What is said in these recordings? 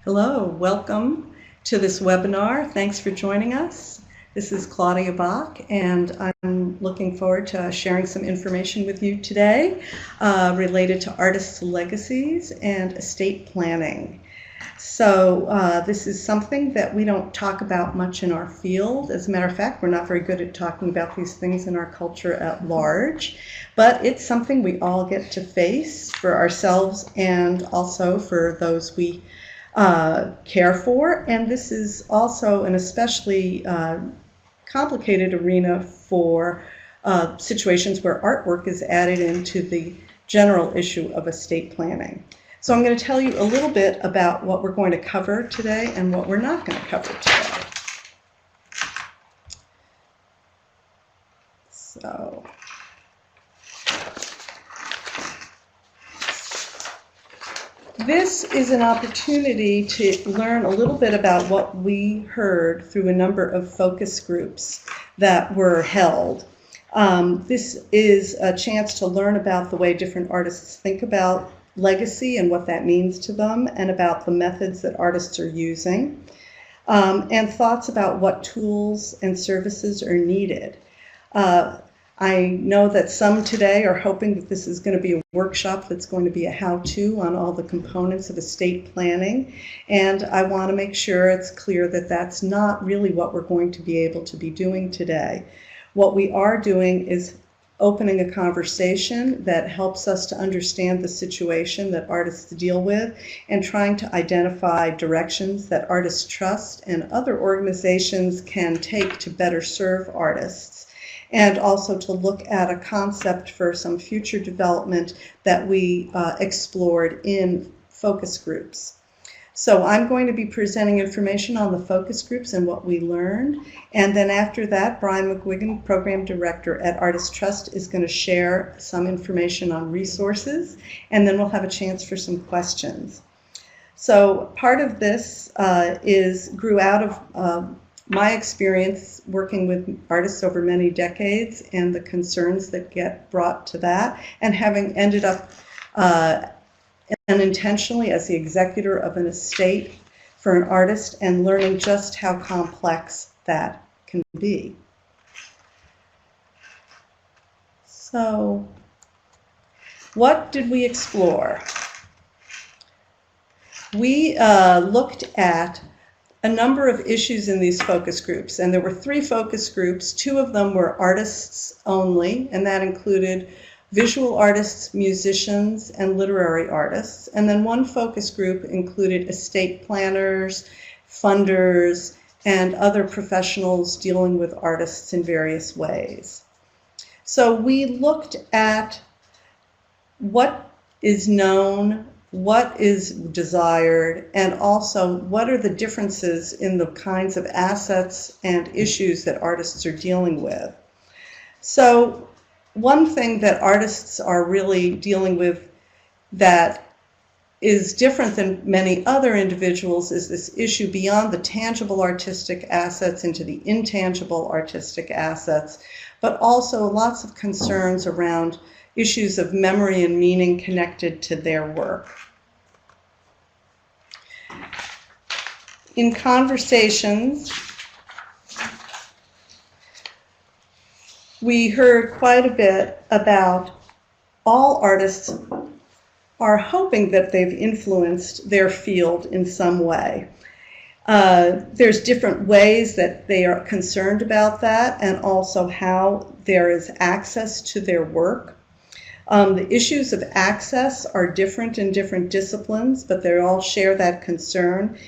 Hello, welcome to this webinar. Thanks for joining us. This is Claudia Bach, and I'm looking forward to sharing some information with you today related to artists' legacies and estate planning. So this is something that we don't talk about much in our field. As a matter of fact, we're not very good at talking about these things in our culture at large, but it's something we all get to face for ourselves and also for those we care for. And this is also an especially complicated arena for situations where artwork is added into the general issue of estate planning. So I'm going to tell you a little bit about what we're going to cover today and what we're not going to cover today. So this is an opportunity to learn a little bit about what we heard through a number of focus groups that were held. This is a chance to learn about the way different artists think about legacy and what that means to them, and about the methods that artists are using, and thoughts about what tools and services are needed. I know that some today are hoping that this is going to be a workshop that's going to be a how-to on all the components of estate planning, and I want to make sure it's clear that that's not really what we're going to be able to be doing today. What we are doing is opening a conversation that helps us to understand the situation that artists deal with, and trying to identify directions that Artist Trust and other organizations can take to better serve artists, and also to look at a concept for some future development that we explored in focus groups. So I'm going to be presenting information on the focus groups and what we learned, and then after that, Brian McGuigan, Program Director at Artist Trust, is going to share some information on resources, and then we'll have a chance for some questions. So part of this grew out of my experience working with artists over many decades and the concerns that get brought to that, and having ended up unintentionally as the executor of an estate for an artist, and learning just how complex that can be. So, what did we explore? We looked at a number of issues in these focus groups, and there were 3 focus groups. 2 of them were artists only, and that included visual artists, musicians, and literary artists. And then 1 focus group included estate planners, funders, and other professionals dealing with artists in various ways. So we looked at what is known, what is desired, and also what are the differences in the kinds of assets and issues that artists are dealing with. So one thing that artists are really dealing with that is different than many other individuals is this issue beyond the tangible artistic assets into the intangible artistic assets, but also lots of concerns around issues of memory and meaning connected to their work. In conversations, we heard quite a bit about all artists are hoping that they've influenced their field in some way. There's different ways that they are concerned about that, and also how there is access to their work. The issues of access are different in different disciplines, but they all share that concern.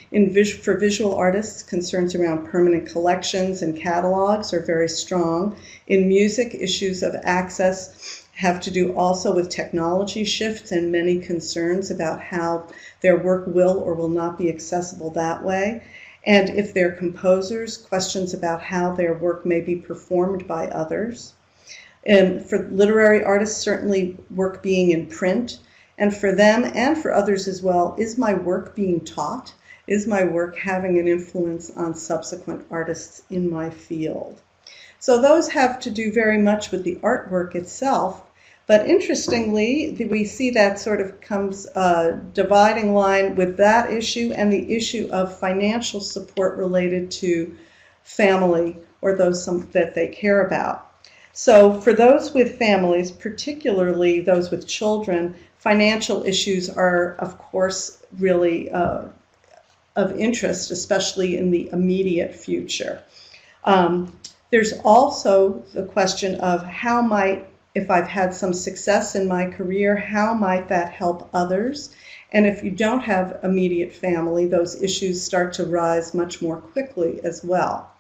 For visual artists, concerns around permanent collections and catalogs are very strong. In music, issues of access have to do also with technology shifts and many concerns about how their work will or will not be accessible that way. And if they're composers, questions about how their work may be performed by others. And for literary artists, certainly work being in print. And for them and for others as well, is my work being taught? Is my work having an influence on subsequent artists in my field? So those have to do very much with the artwork itself, But interestingly, we see that sort of comes dividing line with that issue and the issue of financial support related to family or those that they care about. So for those with families, particularly those with children, financial issues are, of course, really of interest, especially in the immediate future. There's also the question of how might, if I've had some success in my career, how might that help others? And if you don't have immediate family, those issues start to rise much more quickly as well.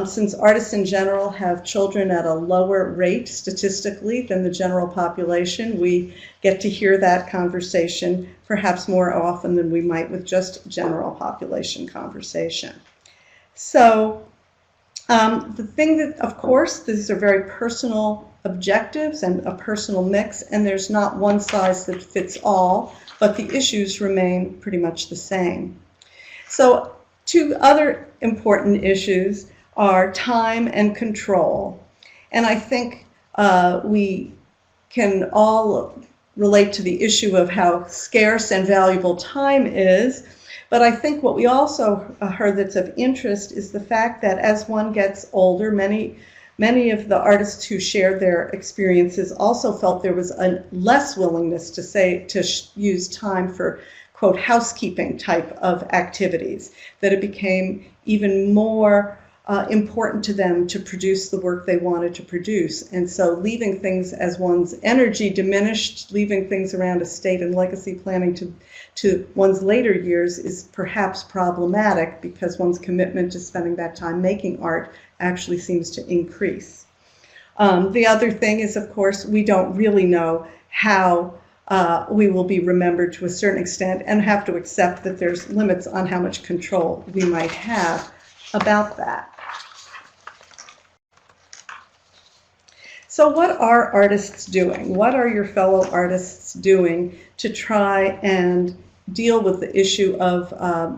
Since artists in general have children at a lower rate statistically than the general population, we get to hear that conversation perhaps more often than we might with just general population conversation. So the thing that, of course, these are very personal objectives and a personal mix, and there's not one size that fits all, but the issues remain pretty much the same. So two other important issues are time and control. And I think we can all relate to the issue of how scarce and valuable time is. But I think what we also heard that's of interest is the fact that as one gets older, many of the artists who shared their experiences also felt there was a less willingness to use time for, quote, housekeeping type of activities, that it became even more important to them to produce the work they wanted to produce. And so leaving things as one's energy diminished, leaving things around estate and legacy planning to one's later years is perhaps problematic because one's commitment to spending that time making art actually seems to increase. The other thing is, of course, we don't really know how we will be remembered to a certain extent and have to accept that there's limits on how much control we might have about that. So what are artists doing? What are your fellow artists doing to try and deal with the issue of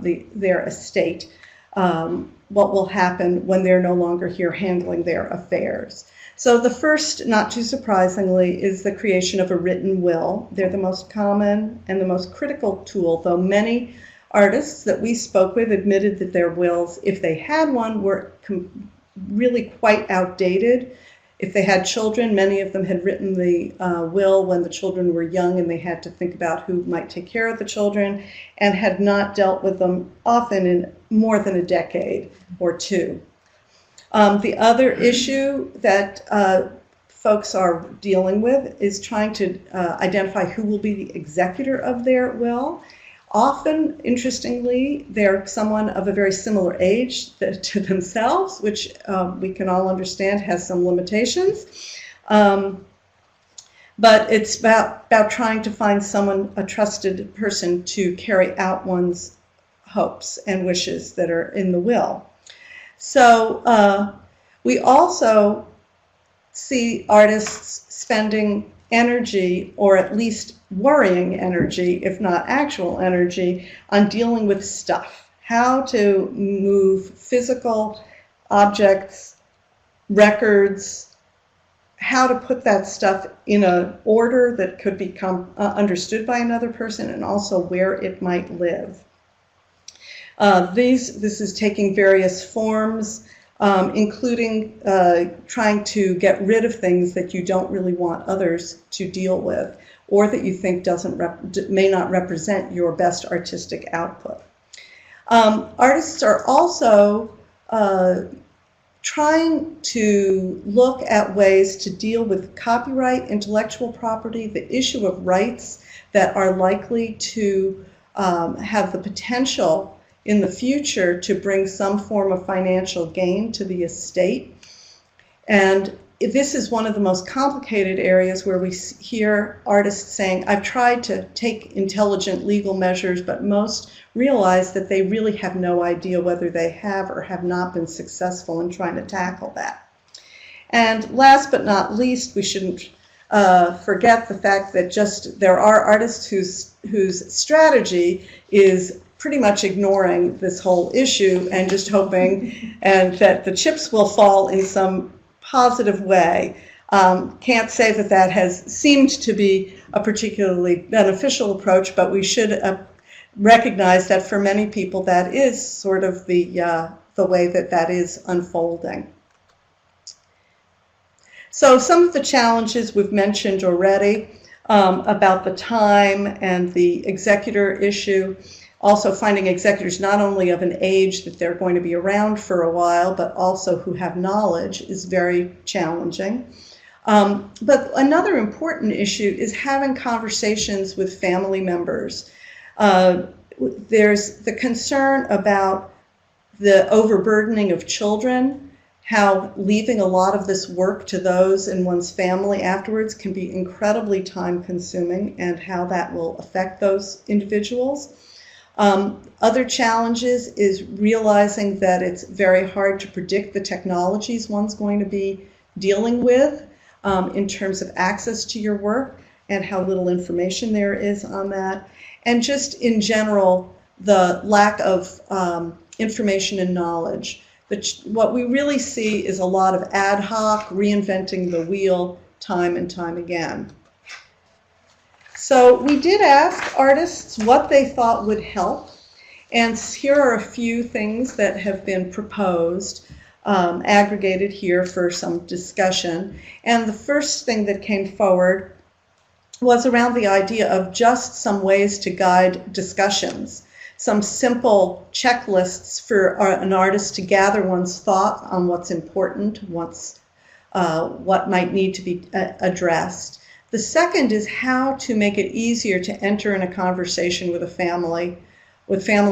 their estate? What will happen when they're no longer here handling their affairs? So the first, not too surprisingly, is the creation of a written will. They're the most common and the most critical tool, though many artists that we spoke with admitted that their wills, if they had one, were really quite outdated. If they had children, many of them had written the will when the children were young and they had to think about who might take care of the children, and had not dealt with them often in more than a decade or two. The other issue that folks are dealing with is trying to identify who will be the executor of their will. Often, interestingly, they're someone of a very similar age to themselves, which we can all understand has some limitations. But it's about trying to find someone, a trusted person, to carry out one's hopes and wishes that are in the will. So we also see artists spending energy, or at least worrying energy, if not actual energy, on dealing with stuff. How to move physical objects, records, how to put that stuff in an order that could become understood by another person, and also where it might live. This is taking various forms, including trying to get rid of things that you don't really want others to deal with, or that you think may not represent your best artistic output. Artists are also trying to look at ways to deal with copyright, intellectual property, the issue of rights that are likely to have the potential in the future to bring some form of financial gain to the estate. And this is one of the most complicated areas where we hear artists saying, I've tried to take intelligent legal measures, but most realize that they really have no idea whether they have or have not been successful in trying to tackle that. And last but not least, we shouldn't forget the fact that there are artists whose strategy is pretty much ignoring this whole issue and just hoping and that the chips will fall in some positive way. Can't say that that has seemed to be a particularly beneficial approach, but we should recognize that for many people that is sort of the way that that is unfolding. So some of the challenges we've mentioned already about the time and the executor issue. Also finding executors not only of an age that they're going to be around for a while, but also who have knowledge is very challenging. But another important issue is having conversations with family members. There's the concern about the overburdening of children, how leaving a lot of this work to those in one's family afterwards can be incredibly time-consuming, and how that will affect those individuals. Other challenges is realizing that it's very hard to predict the technologies one's going to be dealing with in terms of access to your work and how little information there is on that. And just in general, the lack of information and knowledge. What we really see is a lot of ad hoc, reinventing the wheel time and time again. So we did ask artists what they thought would help, and here are a few things that have been proposed, aggregated here for some discussion. And the first thing that came forward was around the idea of just some ways to guide discussions, some simple checklists for an artist to gather one's thought on what's important, what might need to be addressed. The second is how to make it easier to enter in a conversation with family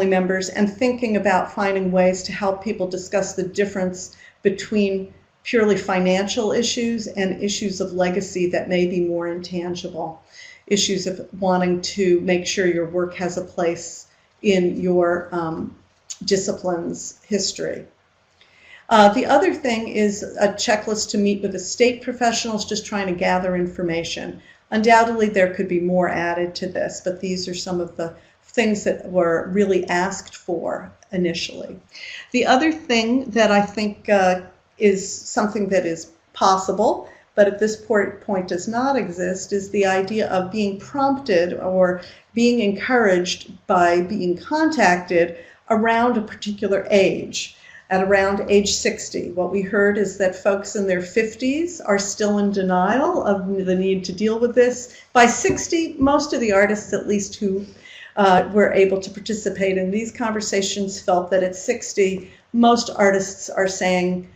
members, and thinking about finding ways to help people discuss the difference between purely financial issues and issues of legacy that may be more intangible. Issues of wanting to make sure your work has a place in your discipline's history. The other thing is a checklist to meet with estate professionals, just trying to gather information. Undoubtedly, there could be more added to this, but these are some of the things that were really asked for initially. The other thing that I think is something that is possible, but at this point does not exist, is the idea of being prompted or being encouraged by being contacted around a particular age. At around age 60. What we heard is that folks in their 50s are still in denial of the need to deal with this. By 60, most of the artists, at least who were able to participate in these conversations, felt that at 60, most artists are saying,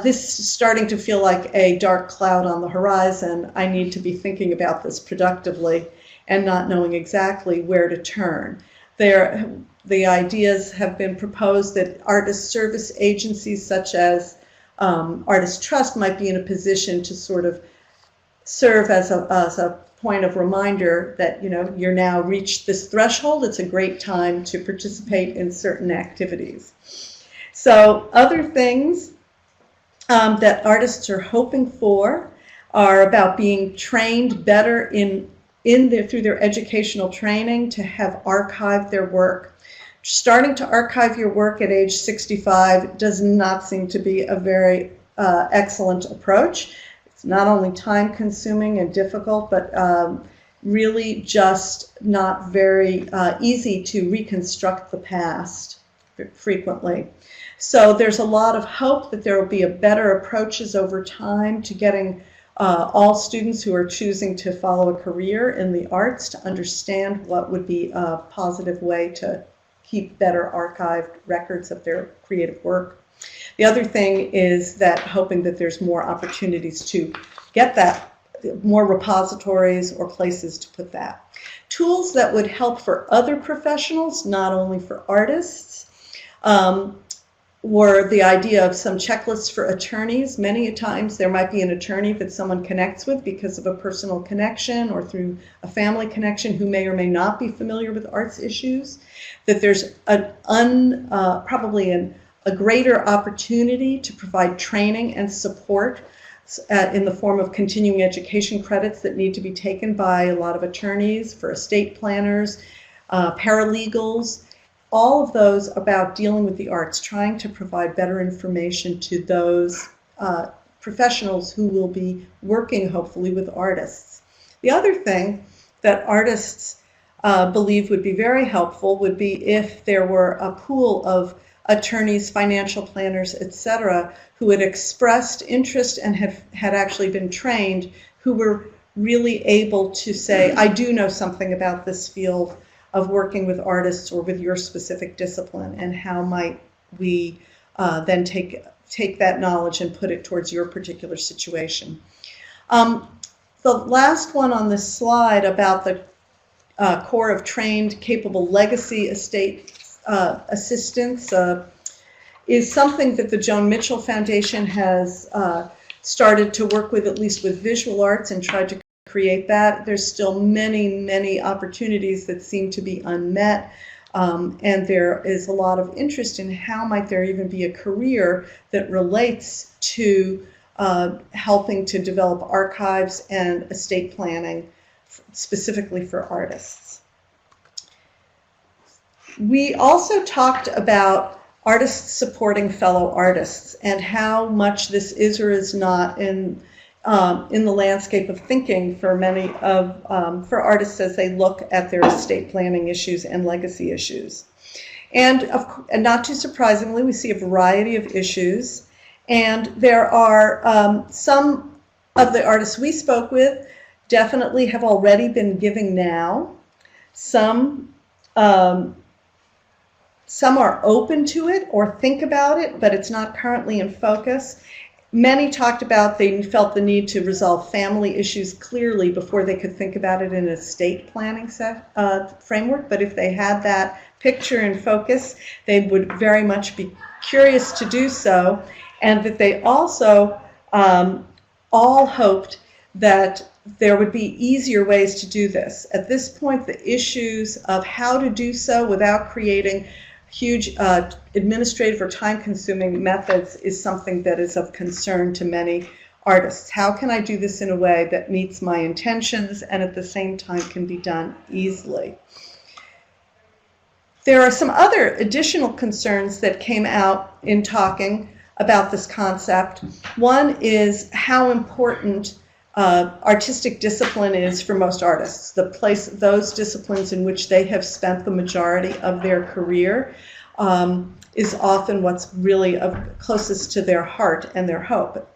this is starting to feel like a dark cloud on the horizon. I need to be thinking about this productively and not knowing exactly where to turn. The ideas have been proposed that artist service agencies such as Artist Trust might be in a position to sort of serve as a point of reminder that, you know, you're now reached this threshold. It's a great time to participate in certain activities. So other things that artists are hoping for are about being trained better through their educational training to have archived their work. Starting to archive your work at age 65 does not seem to be a very excellent approach. It's not only time-consuming and difficult, but really just not very easy to reconstruct the past frequently. So there's a lot of hope that there will be better approaches over time to getting all students who are choosing to follow a career in the arts to understand what would be a positive way to keep better archived records of their creative work. The other thing is that hoping that there's more opportunities to get that, more repositories or places to put that. Tools that would help for other professionals, not only for artists, were the idea of some checklists for attorneys. Many times there might be an attorney that someone connects with because of a personal connection or through a family connection who may or may not be familiar with arts issues. That there's probably a greater opportunity to provide training and support in the form of continuing education credits that need to be taken by a lot of attorneys, for estate planners, paralegals, all of those about dealing with the arts, trying to provide better information to those professionals who will be working hopefully with artists. The other thing that artists believe would be very helpful would be if there were a pool of attorneys, financial planners, etc., who had expressed interest and had actually been trained, who were really able to say, I do know something about this field of working with artists or with your specific discipline, and how might we then take that knowledge and put it towards your particular situation. The last one on this slide about the Corps of Trained Capable Legacy Estate Assistants is something that the Joan Mitchell Foundation has started to work with, at least with visual arts, and tried to create that. There's still many, many opportunities that seem to be unmet, and there is a lot of interest in how might there even be a career that relates to helping to develop archives and estate planning specifically for artists. We also talked about artists supporting fellow artists and how much this is or is not in the landscape of thinking for many of for artists as they look at their estate planning issues and legacy issues. And not too surprisingly, we see a variety of issues, and there are some of the artists we spoke with definitely have already been giving now. Some are open to it or think about it, but it's not currently in focus. Many talked about they felt the need to resolve family issues clearly before they could think about it in an estate planning framework, but if they had that picture in focus, they would very much be curious to do so, and that they also all hoped that there would be easier ways to do this. At this point, the issues of how to do so without creating huge administrative or time-consuming methods is something that is of concern to many artists. How can I do this in a way that meets my intentions and at the same time can be done easily? There are some other additional concerns that came out in talking about this concept. One is how important artistic discipline is for most artists. Those disciplines in which they have spent the majority of their career is often what's really closest to their heart, and their hope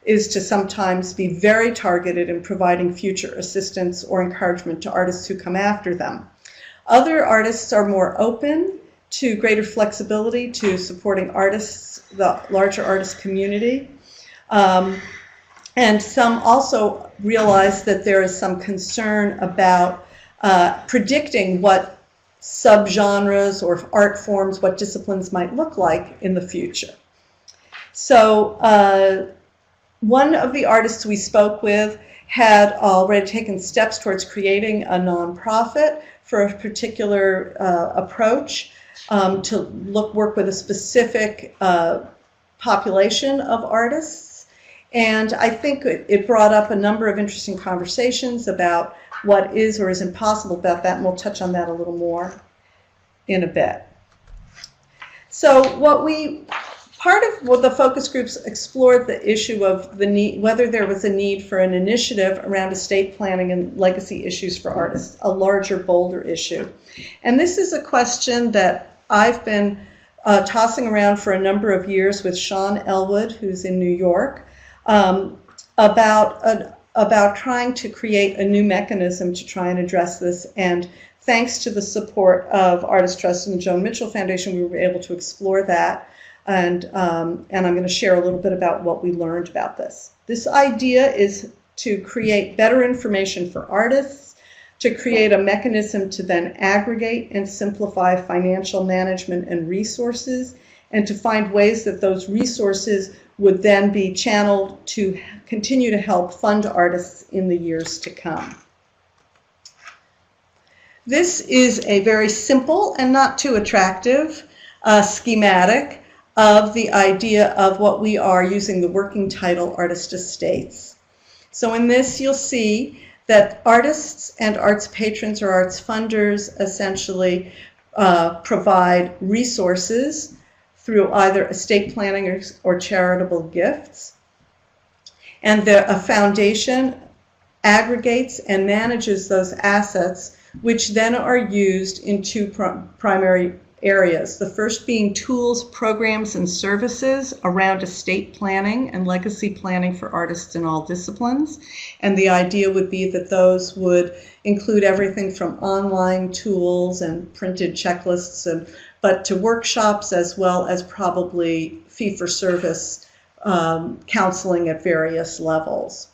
is to sometimes be very targeted in providing future assistance or encouragement to artists who come after them. Other artists are more open to greater flexibility to supporting artists, the larger artist community. And some also realize that there is some concern about predicting what subgenres or art forms, what disciplines might look like in the future. So one of the artists we spoke with had already taken steps towards creating a nonprofit for a particular approach to work with a specific population of artists. And I think it brought up a number of interesting conversations about what is or isn't possible about that, and we'll touch on that a little more in a bit. So part of the focus groups explored the issue of the need, whether there was a need for an initiative around estate planning and legacy issues for artists, a larger, bolder issue. And this is a question that I've been tossing around for a number of years with Sean Elwood, who's in New York, about trying to create a new mechanism to try and address this. And thanks to the support of Artist Trust and the Joan Mitchell Foundation, we were able to explore that. And I'm going to share a little bit about what we learned about this. This idea is to create better information for artists, to create a mechanism to then aggregate and simplify financial management and resources, and to find ways that those resources would then be channeled to continue to help fund artists in the years to come. This is a very simple and not too attractive schematic of the idea of what we are using the working title Artist Estates. So in this you'll see that artists and arts patrons or arts funders essentially provide resources through either estate planning or charitable gifts. And a foundation aggregates and manages those assets, which then are used in two primary areas. The first being tools, programs, and services around estate planning and legacy planning for artists in all disciplines. And the idea would be that those would include everything from online tools and printed checklists, but to workshops, as well as probably fee-for-service counseling at various levels.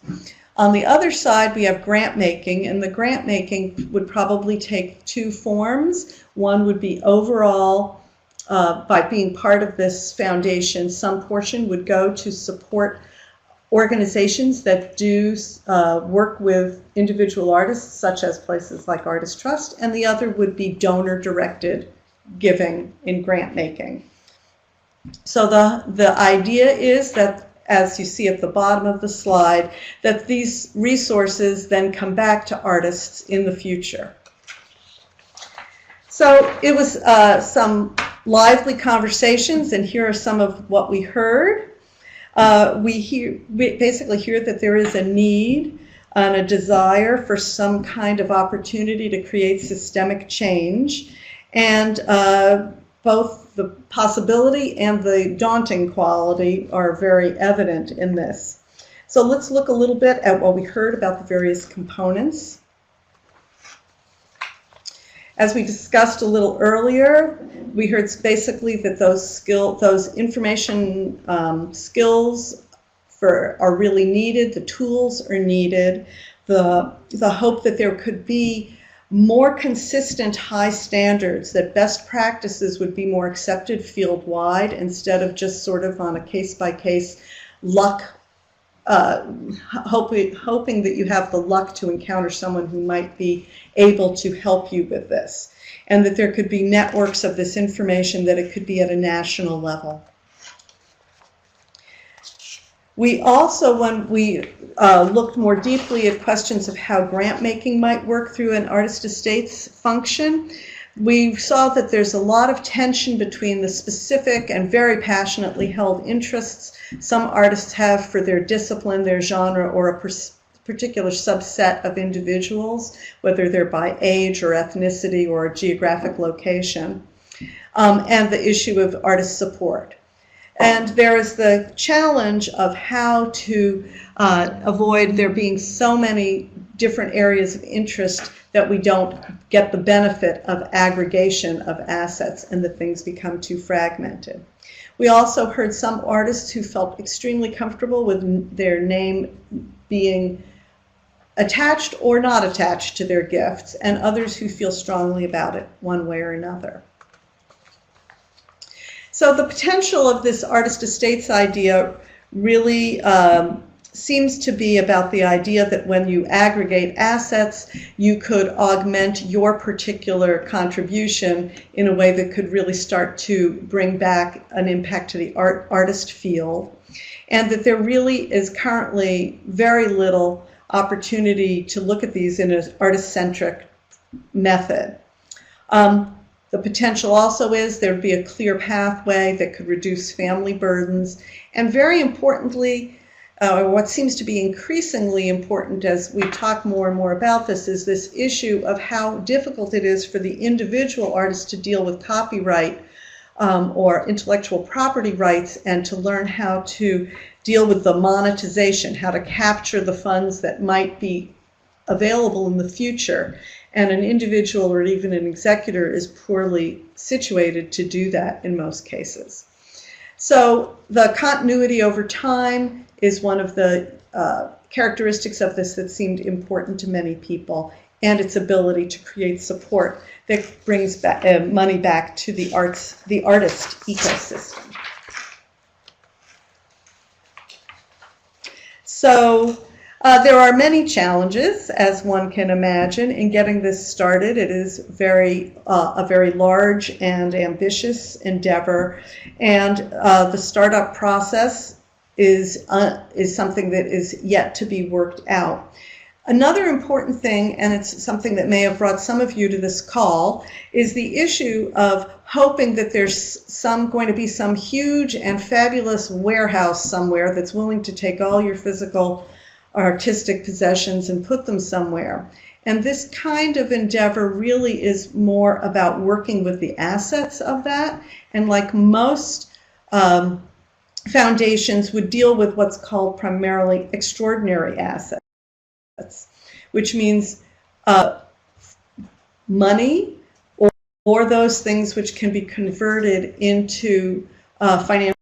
On the other side, we have grant making, and the grant making would probably take two forms. One would be overall, by being part of this foundation, some portion would go to support organizations that do work with individual artists, such as places like Artist Trust, and the other would be donor-directed giving in grant making. So the idea is that, as you see at the bottom of the slide, that these resources then come back to artists in the future. So it was some lively conversations, and here are some of what we heard. We basically hear that there is a need and a desire for some kind of opportunity to create systemic change, and both the possibility and the daunting quality are very evident in this. So let's look a little bit at what we heard about the various components. As we discussed a little earlier, we heard basically that those information skills are really needed, the tools are needed, the hope that there could be more consistent high standards, that best practices would be more accepted field-wide instead of just sort of on a case-by-case luck, hoping that you have the luck to encounter someone who might be able to help you with this, and that there could be networks of this information, that it could be at a national level. We also, when we looked more deeply at questions of how grant making might work through an artist estates function, we saw that there's a lot of tension between the specific and very passionately held interests some artists have for their discipline, their genre, or a particular subset of individuals, whether they're by age or ethnicity or geographic location, and the issue of artist support. And there is the challenge of how to avoid there being so many different areas of interest that we don't get the benefit of aggregation of assets and that things become too fragmented. We also heard some artists who felt extremely comfortable with their name being attached or not attached to their gifts, and others who feel strongly about it one way or another. So the potential of this artist estates idea really seems to be about the idea that when you aggregate assets, you could augment your particular contribution in a way that could really start to bring back an impact to the artist field, and that there really is currently very little opportunity to look at these in an artist-centric method. The potential also is there'd be a clear pathway that could reduce family burdens, and very importantly, what seems to be increasingly important as we talk more and more about this is this issue of how difficult it is for the individual artist to deal with copyright or intellectual property rights, and to learn how to deal with the monetization, how to capture the funds that might be available in the future. And an individual or even an executor is poorly situated to do that in most cases. So the continuity over time is one of the characteristics of this that seemed important to many people, and its ability to create support that brings back, money back to the artist ecosystem. So there are many challenges, as one can imagine, in getting this started. It is a very large and ambitious endeavor, and the startup process is something that is yet to be worked out. Another important thing, and it's something that may have brought some of you to this call, is the issue of hoping that there's going to be some huge and fabulous warehouse somewhere that's willing to take all your physical artistic possessions and put them somewhere. And this kind of endeavor really is more about working with the assets of that, and like most foundations would deal with what's called primarily extraordinary assets, which means money or those things which can be converted into financial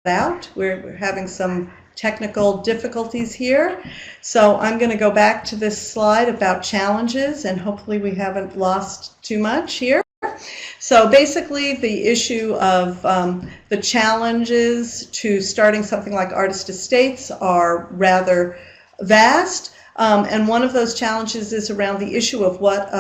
out. We're having some technical difficulties here. So I'm going to go back to this slide about challenges, and hopefully we haven't lost too much here. So basically the issue of the challenges to starting something like artist estates are rather vast. And one of those challenges is around the issue of what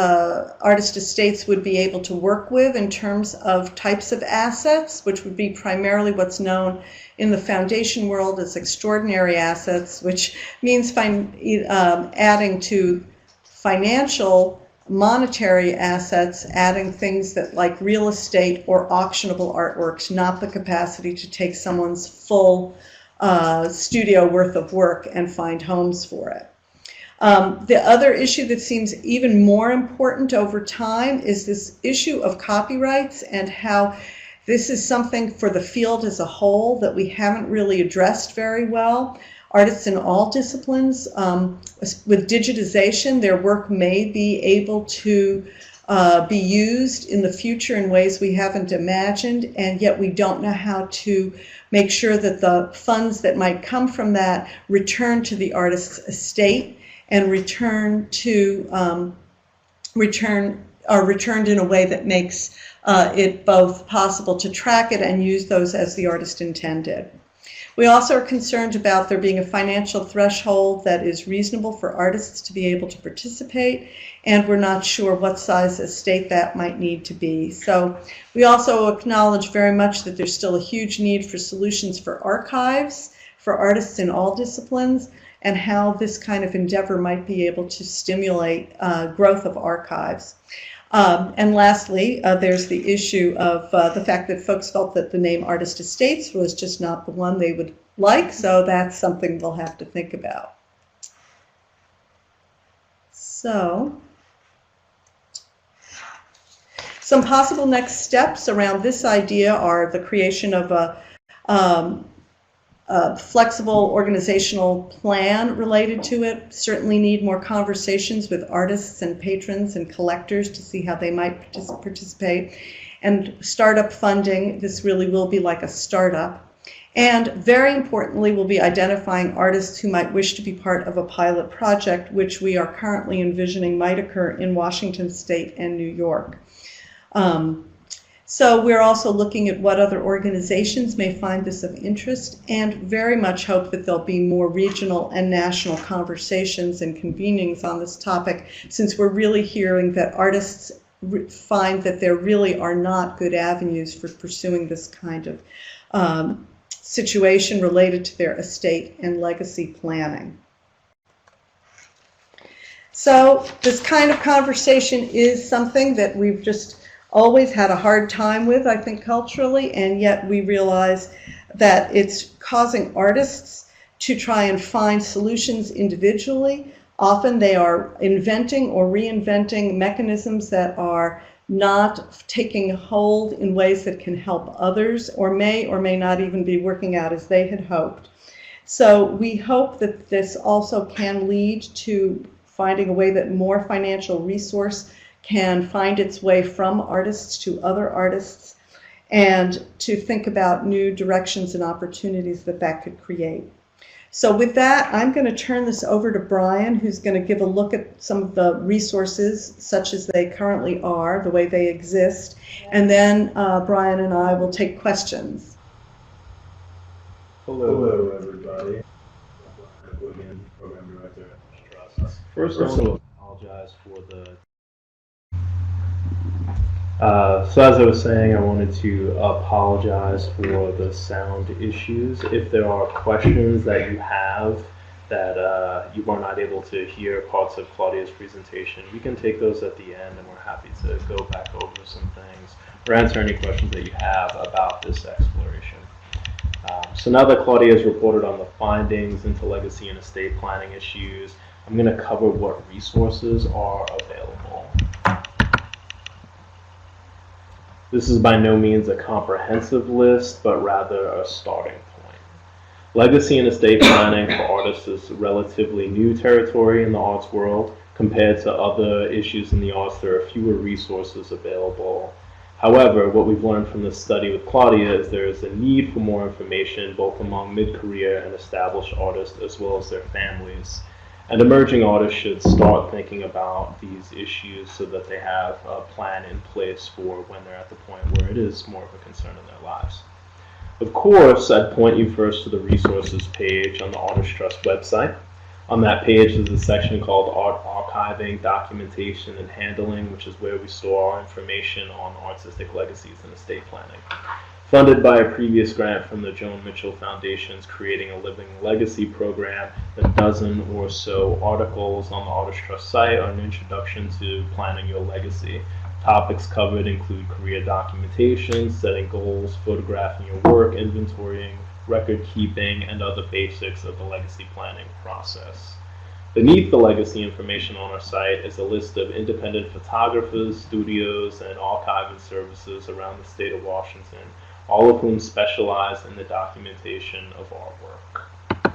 artist estates would be able to work with in terms of types of assets, which would be primarily what's known in the foundation world as extraordinary assets, which means adding to financial monetary assets, adding things that like real estate or auctionable artworks, not the capacity to take someone's full studio worth of work and find homes for it. The other issue that seems even more important over time is this issue of copyrights, and how this is something for the field as a whole that we haven't really addressed very well. Artists in all disciplines, with digitization, their work may be able to be used in the future in ways we haven't imagined, and yet we don't know how to make sure that the funds that might come from that return to the artist's estate and are returned in a way that makes it both possible to track it and use those as the artist intended. We also are concerned about there being a financial threshold that is reasonable for artists to be able to participate, and we're not sure what size estate that might need to be. So we also acknowledge very much that there's still a huge need for solutions for archives for artists in all disciplines, and how this kind of endeavor might be able to stimulate growth of archives. And lastly, there's the issue of the fact that folks felt that the name Artist Estates was just not the one they would like, so that's something they'll have to think about. So, some possible next steps around this idea are the creation of a flexible organizational plan related to it. Certainly need more conversations with artists and patrons and collectors to see how they might participate. And startup funding, this really will be like a startup. And very importantly, we'll be identifying artists who might wish to be part of a pilot project, which we are currently envisioning might occur in Washington State and New York. So we're also looking at what other organizations may find this of interest, and very much hope that there'll be more regional and national conversations and convenings on this topic, since we're really hearing that artists find that there really are not good avenues for pursuing this kind of situation related to their estate and legacy planning. So this kind of conversation is something that we've just always had a hard time with, I think, culturally, and yet we realize that it's causing artists to try and find solutions individually. Often they are inventing or reinventing mechanisms that are not taking hold in ways that can help others, or may not even be working out as they had hoped. So we hope that this also can lead to finding a way that more financial resource can find its way from artists to other artists, and to think about new directions and opportunities that that could create. So with that, I'm going to turn this over to Brian, who's going to give a look at some of the resources such as they currently are, the way they exist, and then Brian and I will take questions. Hello everybody. McGuigan, Program Director at Trust. First, I want to apologize for the so as I was saying, I wanted to apologize for the sound issues. If there are questions that you have that you were not able to hear parts of Claudia's presentation, we can take those at the end, and we're happy to go back over some things or answer any questions that you have about this exploration. So now that Claudia has reported on the findings into legacy and estate planning issues, I'm going to cover what resources are available. This is by no means a comprehensive list, but rather a starting point. Legacy and estate planning for artists is relatively new territory in the arts world. Compared to other issues in the arts, there are fewer resources available. However, what we've learned from this study with Claudia is there is a need for more information both among mid-career and established artists as well as their families. And emerging artists should start thinking about these issues so that they have a plan in place for when they're at the point where it is more of a concern in their lives. Of course, I'd point you first to the resources page on the Artist Trust website. On that page is a section called Art Archiving, Documentation, and Handling, which is where we store our information on artistic legacies and estate planning. Funded by a previous grant from the Joan Mitchell Foundation's Creating a Living Legacy program, a dozen or so articles on the Artist Trust site are an introduction to planning your legacy. Topics covered include career documentation, setting goals, photographing your work, inventorying, record keeping, and other basics of the legacy planning process. Beneath the legacy information on our site is a list of independent photographers, studios, and archiving services around the state of Washington, all of whom specialize in the documentation of artwork.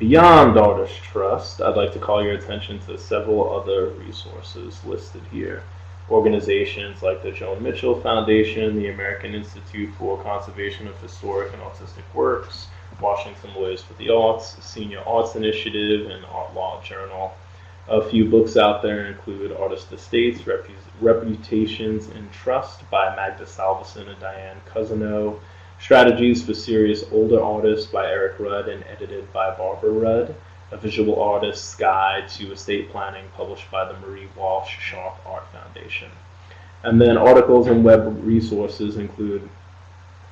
Beyond Artist Trust, I'd like to call your attention to several other resources listed here. Organizations like the Joan Mitchell Foundation, the American Institute for Conservation of Historic and Artistic Works, Washington Lawyers for the Arts, Senior Arts Initiative, and Art Law Journal. A few books out there include Artist Estates, Reputations in Trust by Magda Salveson and Diane Cousineau, Strategies for Serious Older Artists by Eric Rudd and edited by Barbara Rudd, A Visual Artist's Guide to Estate Planning published by the Marie Walsh Sharp Art Foundation. And then articles and web resources include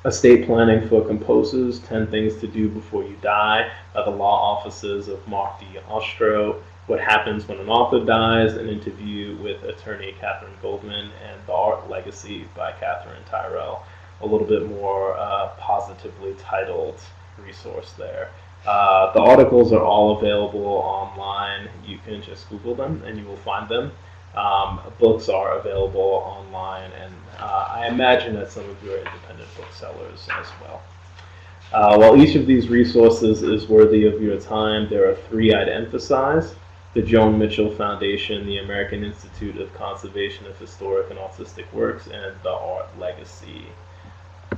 Estate Planning for Composers, 10 Things to Do Before You Die by the law offices of Mark D. Ostro, What Happens When an Author Dies, an interview with attorney Catherine Goldman, and The Art Legacy by Catherine Tyrell. A little bit more positively titled resource there. The articles are all available online. You can just Google them and you will find them. Books are available online, and I imagine that some of you are independent booksellers as well. While each of these resources is worthy of your time, there are three I'd emphasize: the Joan Mitchell Foundation, the American Institute of Conservation of Historic and Artistic Works, and the Art Legacy.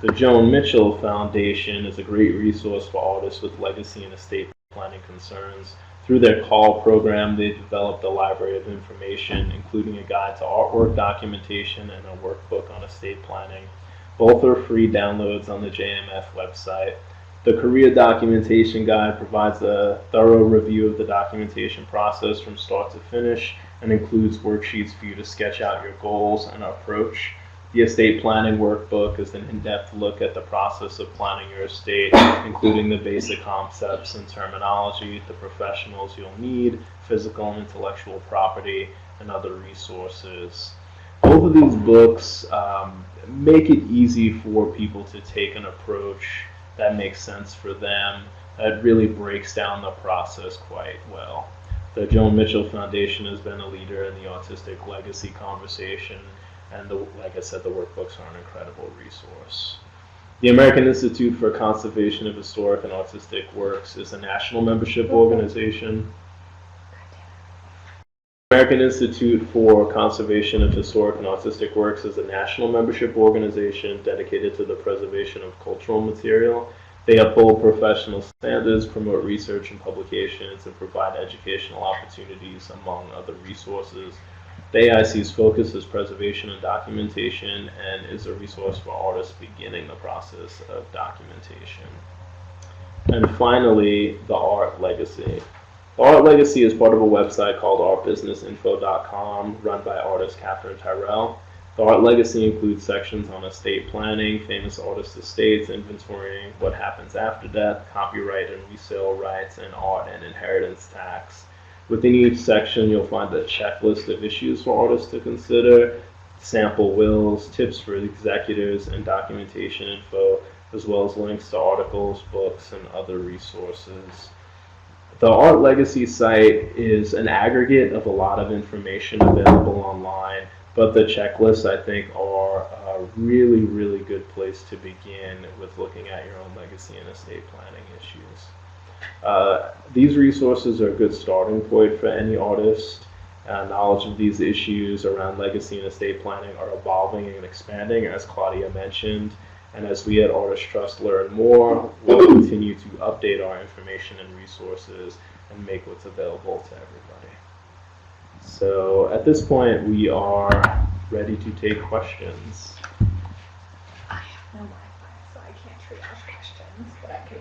The Joan Mitchell Foundation is a great resource for artists with legacy and estate planning concerns. Through their CALL program, they developed a library of information, including a guide to artwork documentation and a workbook on estate planning. Both are free downloads on the JMF website. The Career Documentation Guide provides a thorough review of the documentation process from start to finish and includes worksheets for you to sketch out your goals and approach. The Estate Planning Workbook is an in-depth look at the process of planning your estate, including the basic concepts and terminology, the professionals you'll need, physical and intellectual property, and other resources. Both of these books make it easy for people to take an approach that makes sense for them, that really breaks down the process quite well. The Joan Mitchell Foundation has been a leader in the artistic legacy conversation, and like I said, the workbooks are an incredible resource. The American Institute for Conservation of Historic and Artistic Works is a national membership organization. The American Institute for Conservation of Historic and Artistic Works is a national membership organization dedicated to the preservation of cultural material. They uphold professional standards, promote research and publications, and provide educational opportunities, among other resources. The AIC's focus is preservation and documentation, and is a resource for artists beginning the process of documentation. And finally, the Art Legacy. The Art Legacy is part of a website called artbusinessinfo.com, run by artist Catherine Tyrell. The art legacy includes sections on estate planning, famous artist estates, inventorying, what happens after death, copyright and resale rights, and art and inheritance tax. Within each section, you'll find a checklist of issues for artists to consider, sample wills, tips for executors, and documentation info, as well as links to articles, books, and other resources. The Art Legacy site is an aggregate of a lot of information available online, but the checklists, I think, are a really, really good place to begin with looking at your own legacy and estate planning issues. These resources are a good starting point for any artist. Knowledge of these issues around legacy and estate planning are evolving and expanding, as Claudia mentioned. And as we at Artist Trust learn more, we'll continue to update our information and resources and make what's available to everybody. So at this point, we are ready to take questions. I have no Wi-Fi, so I can't triage questions, but I can